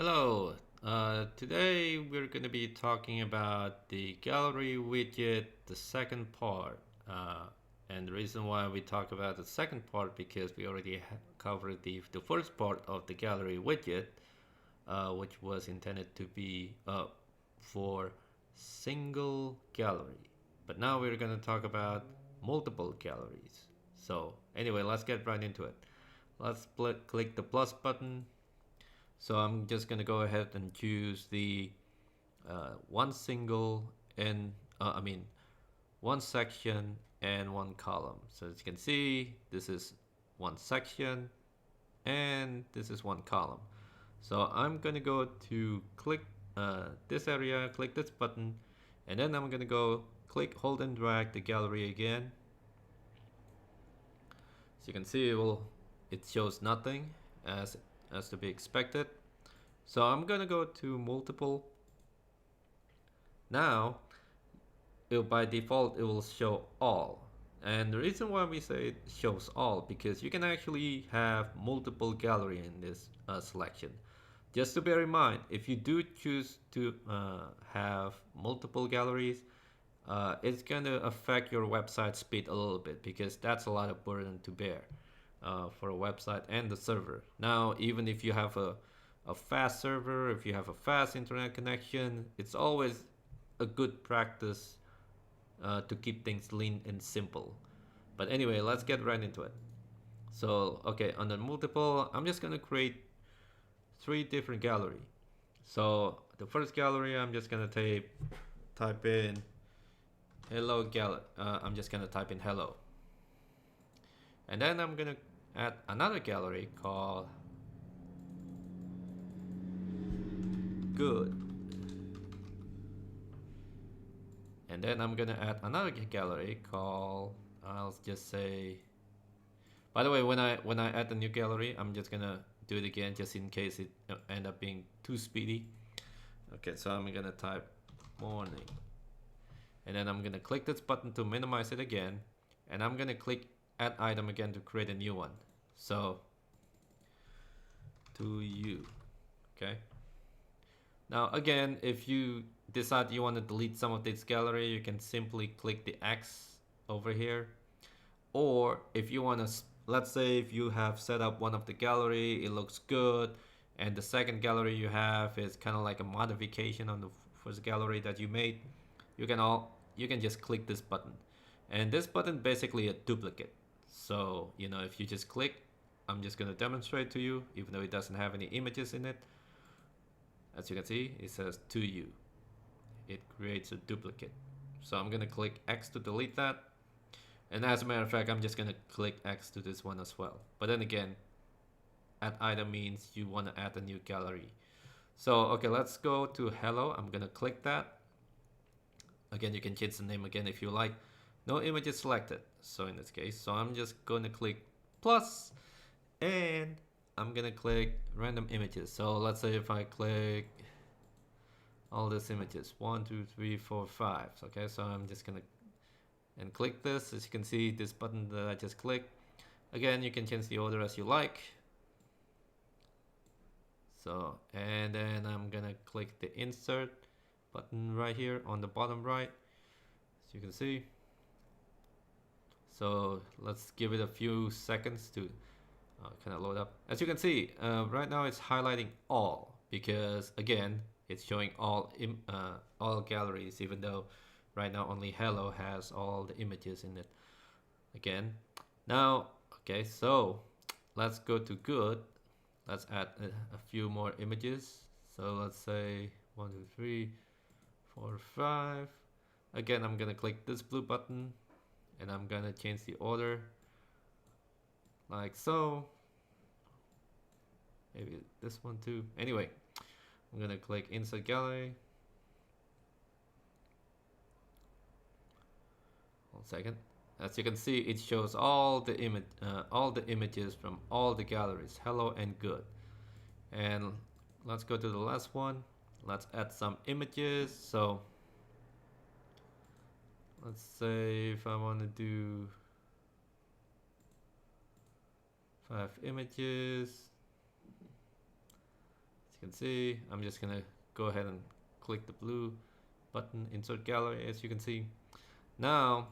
Hello. Today we're going to be talking about the gallery widget, the second part. And the reason why we talk about the second part because we already covered the first part of the gallery widget, which was intended to be for single gallery. But now we're going to talk about multiple galleries. So anyway, let's get right into it. Let's click the plus button. So I'm just gonna go ahead and choose the one single and one section and one column. So as you can see, this is one section and this is one column. So I'm gonna go to click this area, click this button, and then I'm gonna go click, hold and drag the gallery again. As you can see, it shows nothing as to be expected. So I'm gonna go to multiple. Now, by default, it will show all. And the reason why we say it shows all, because you can actually have multiple gallery in this selection. Just to bear in mind, if you do choose to have multiple galleries, it's going to affect your website speed a little bit because that's a lot of burden to bear for a website and the server. Now, even if you have a fast server, if you have a fast internet connection, it's always a good practice to keep things lean and simple. But anyway, let's get right into it. So, okay, under multiple, I'm just gonna create three different gallery. So the first gallery, I'm just gonna type in hello gallery. I'm just gonna type in hello, and then I'm gonna add another gallery called good. And then I'm gonna add another gallery called, I'll just say, by the way, when I add the new gallery, I'm just gonna do it again just in case it end up being too speedy. Okay, so I'm gonna type morning, and then I'm gonna click this button to minimize it again, and I'm gonna click add item again to create a new one. So to you. Okay, now again, if you decide you want to delete some of this gallery, you can simply click the X over here. Or if you want to, let's say if you have set up one of the gallery, it looks good, and the second gallery you have is kind of like a modification on the first gallery that you made, you can just click this button. And this button basically a duplicate. So, if you just click, I'm just going to demonstrate to you, even though it doesn't have any images in it. As you can see, it says to you. It creates a duplicate. So I'm gonna click X to delete that. And as a matter of fact, I'm just gonna click X to this one as well. But then again, add item means you wanna add a new gallery. So, okay, let's go to hello. I'm gonna click that. Again, you can change the name again if you like. No images selected. So in this case, so I'm just gonna click plus and I'm gonna click random images. So let's say if I click all these images, 1 2 3 4 5. Okay, so I'm just gonna click this. As you can see, this button that I just clicked, again, you can change the order as you like. So, and then I'm gonna click the insert button right here on the bottom right, as you can see. So let's give it a few seconds to kind of load up. As you can see, right now it's highlighting all because again, it's showing all galleries, even though right now only hello has all the images in it. Again, now, okay, so let's go to good. Let's add a few more images. So let's say 1 2 3 4 5. Again, I'm gonna click this blue button and I'm gonna change the order like so. Maybe this one too. Anyway, I'm gonna click insert gallery. 1 second. As you can see, it shows all the images from all the galleries, hello and good. And let's go to the last one. Let's add some images. So let's say if I want to do 5 images. As you you can see, I'm just gonna go ahead and click the blue button, insert gallery. As you can see, now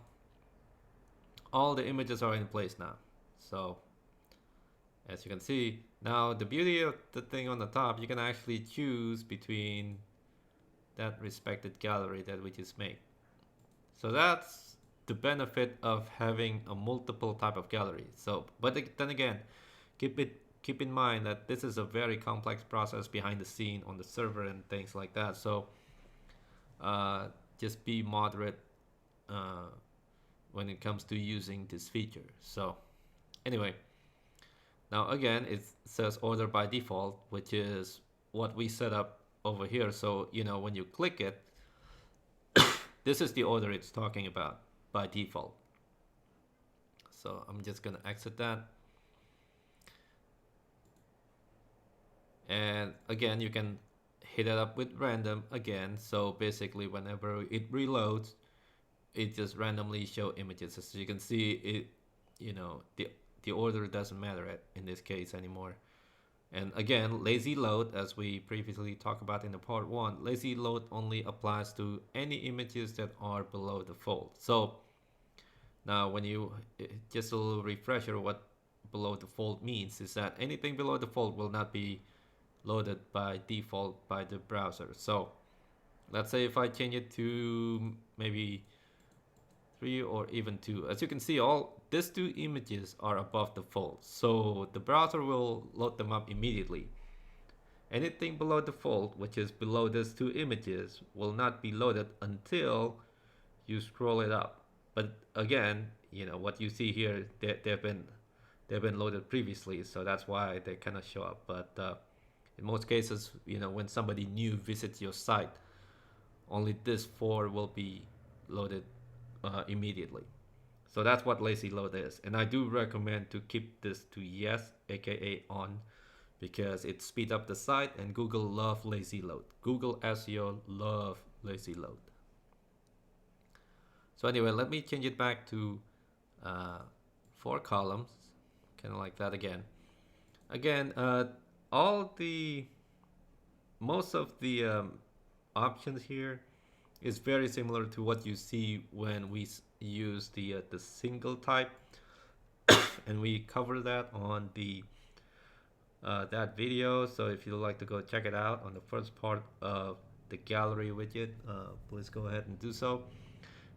all the images are in place now. So as you can see, now the beauty of the thing on the top, you can actually choose between that respected gallery that we just made. So that's the benefit of having a multiple type of gallery. So, but then again, keep in mind that this is a very complex process behind the scene on the server and things like that. So just be moderate when it comes to using this feature. So anyway, now again, it says order by default, which is what we set up over here. So, you know, when you click it, this is the order it's talking about by default. So I'm just gonna exit that. And again, you can hit it up with random again. So basically whenever it reloads, it just randomly show images. As you can see, it, you know, the order doesn't matter in this case anymore. And again, lazy load, as we previously talked about in the part 1, lazy load only applies to any images that are below the fold. So now when you, just a little refresher, what below the fold means is that anything below the fold will not be loaded by default by the browser. So let's say if I change it to maybe 3 or even 2, as you can see, all these 2 images are above the fold, so the browser will load them up immediately. Anything below the fold, which is below these 2 images, will not be loaded until you scroll it up. But again, you know what you see here, they've been loaded previously, so that's why they cannot show up. But in most cases, you know, when somebody new visits your site, only this 4 will be loaded immediately. So that's what lazy load is, and I do recommend to keep this to yes, aka on, because it speeds up the site, and Google love lazy load. Google SEO love lazy load. So anyway, let me change it back to 4 columns, kind of like that again. Again, most of the options here is very similar to what you see when we use the single type, and we cover that on the that video. So if you'd like to go check it out on the first part of the gallery widget, please go ahead and do so.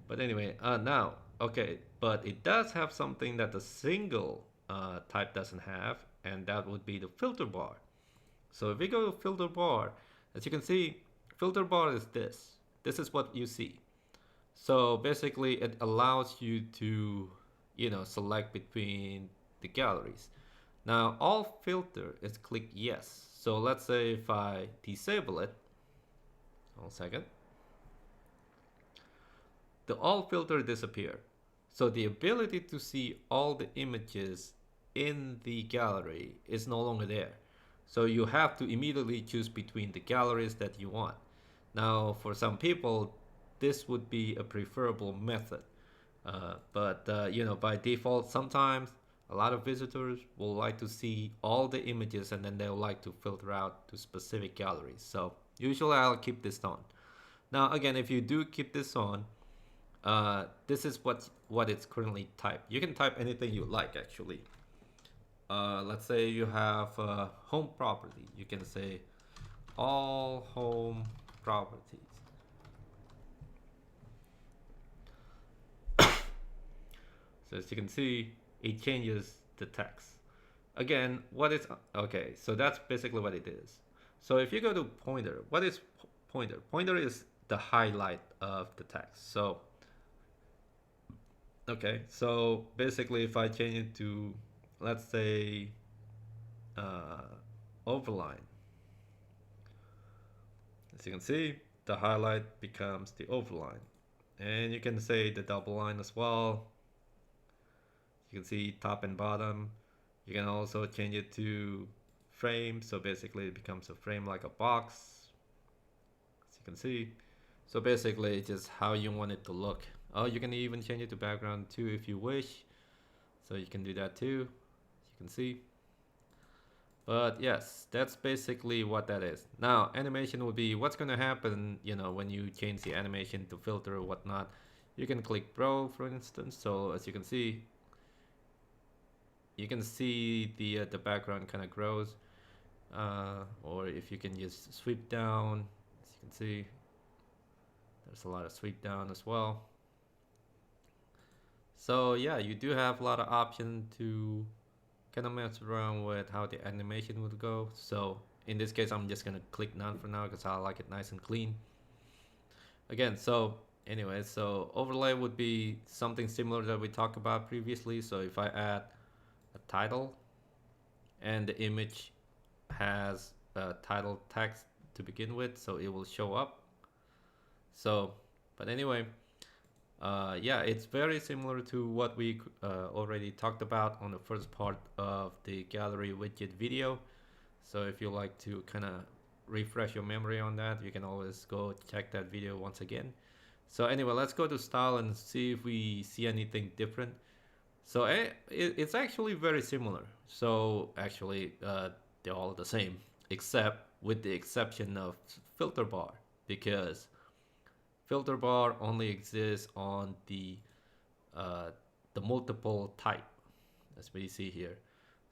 But anyway, now, okay, but it does have something that the single type doesn't have, and that would be the filter bar. So if we go to filter bar, as you can see, filter bar is this. This is what you see. So basically it allows you to, you know, select between the galleries. Now all filter is click yes. So let's say if I disable it, 1 second, the all filter disappear. So the ability to see all the images in the gallery is no longer there. So you have to immediately choose between the galleries that you want. Now, for some people, this would be a preferable method. But you know, by default, sometimes a lot of visitors will like to see all the images, and then they'll like to filter out to specific galleries. So usually I'll keep this on. Now, again, if you do keep this on, this is what it's currently typed. You can type anything you like, actually. Let's say you have home property. You can say all home properties. So as you can see, it changes the text. Again, what is, okay, so that's basically what it is. So if you go to pointer, what is pointer? Pointer is the highlight of the text. So, okay, so basically if I change it to, let's say, overline, as you can see, the highlight becomes the overline. And you can say the double line as well. You can see top and bottom. You can also change it to frame. So basically it becomes a frame like a box, as you can see. So basically it's just how you want it to look. Oh, you can even change it to background too if you wish. So you can do that too, as you can see. But yes, that's basically what that is. Now, animation would be what's going to happen, you know, when you change the animation to filter or whatnot. You can click Pro, for instance. So as you can see the background kind of grows. Or if you can just sweep down, as you can see, there's a lot of sweep down as well. So yeah, you do have a lot of options to kind of mess around with how the animation would go. So in this case, I'm just gonna click none for now because I like it nice and clean. Again, so anyway, so overlay would be something similar that we talked about previously. So if I add a title and the image has a title text to begin with, so it will show up. So, but anyway, yeah, it's very similar to what we already talked about on the first part of the gallery widget video. So if you like to kind of refresh your memory on that, you can always go check that video once again. So anyway, let's go to style and see if we see anything different. So it's actually very similar. So actually, they're all the same, except with the exception of filter bar, because filter bar only exists on uh, the multiple type, as we see here.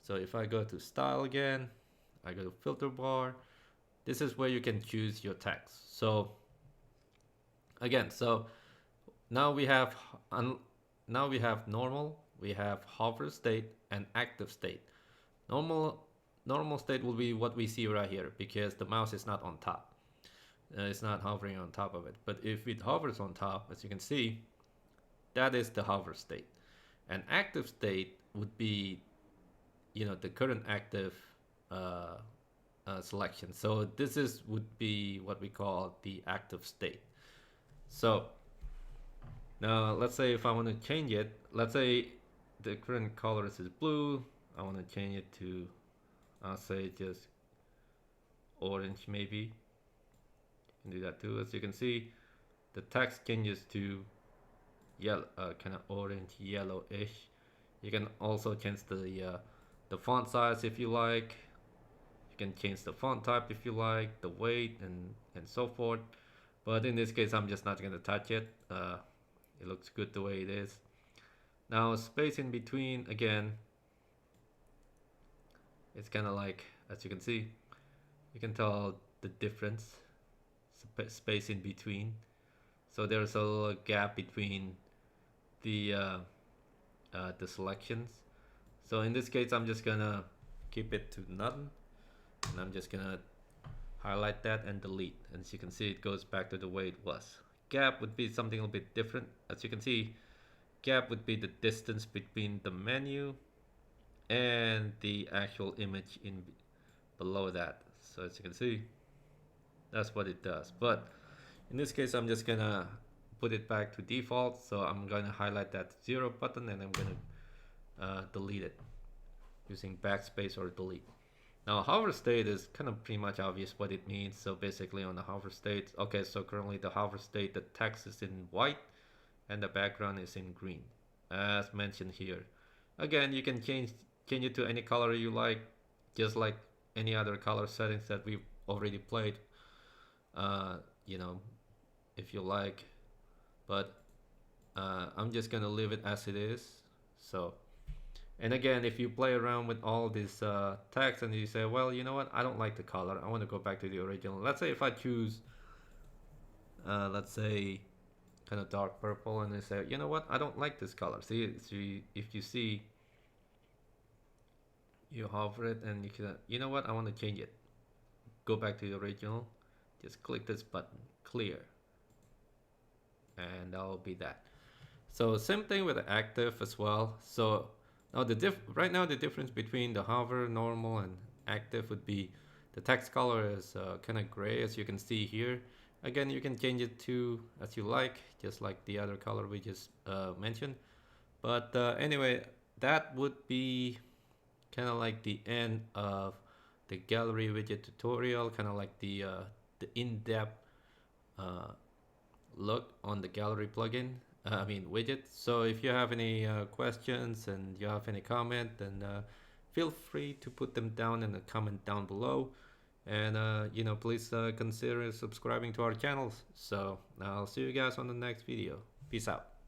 So if I go to style again, I go to filter bar. This is where you can choose your text. So again, so now we have now we have normal, we have hover state and active state. Normal normal state will be what we see right here because the mouse is not on top. It's not hovering on top of it. But if it hovers on top, as you can see, that is the hover state. And active state would be, you know, the current active uh, selection. So this is would be what we call the active state. So now let's say if I want to change it, let's say the current color is blue. I want to change it to, I'll say just orange maybe. You can do that too. As you can see, the text changes to yellow, kind of orange yellowish. You can also change the font size if you like. You can change the font type if you like, the weight and so forth. But in this case, I'm just not gonna touch it. It looks good the way it is. Now space in between, again, it's kind of like, as you can see, you can tell the difference, space in between. So there's a little gap between the selections. So in this case, I'm just gonna keep it to none, and I'm just gonna highlight that and delete. And as you can see, it goes back to the way it was. Gap would be something a little bit different. As you can see, gap would be the distance between the menu and the actual image in below that. So as you can see, that's what it does. But in this case, I'm just gonna put it back to default. So I'm gonna highlight that 0 button and I'm gonna delete it using backspace or delete. Now hover state is kind of pretty much obvious what it means. So basically on the hover state, okay, so currently the hover state, the text is in white and the background is in green, as mentioned here. Again, you can change it to any color you like, just like any other color settings that we've already played. You know, if you like, but I'm just gonna leave it as it is. So, and again, if you play around with all this text and you say, well, you know what, I don't like the color, I want to go back to the original. Let's say if I choose, let's say, kind of dark purple, and I say, you know what, I don't like this color. See, if you see, you hover it and you can, you know what, I want to change it. Go back to the original. Just click this button, clear, and that'll be that. So same thing with the active as well. So now right now the difference between the hover, normal, and active would be the text color is kind of gray, as you can see here. Again, you can change it to as you like, just like the other color we just mentioned. But anyway, that would be kind of like the end of the gallery widget tutorial, kind of like the in-depth uh, look on the gallery plugin. I mean widget. So if you have any questions and you have any comment, then feel free to put them down in a comment down below. And please consider subscribing to our channels. So I'll see you guys on the next video. Peace out.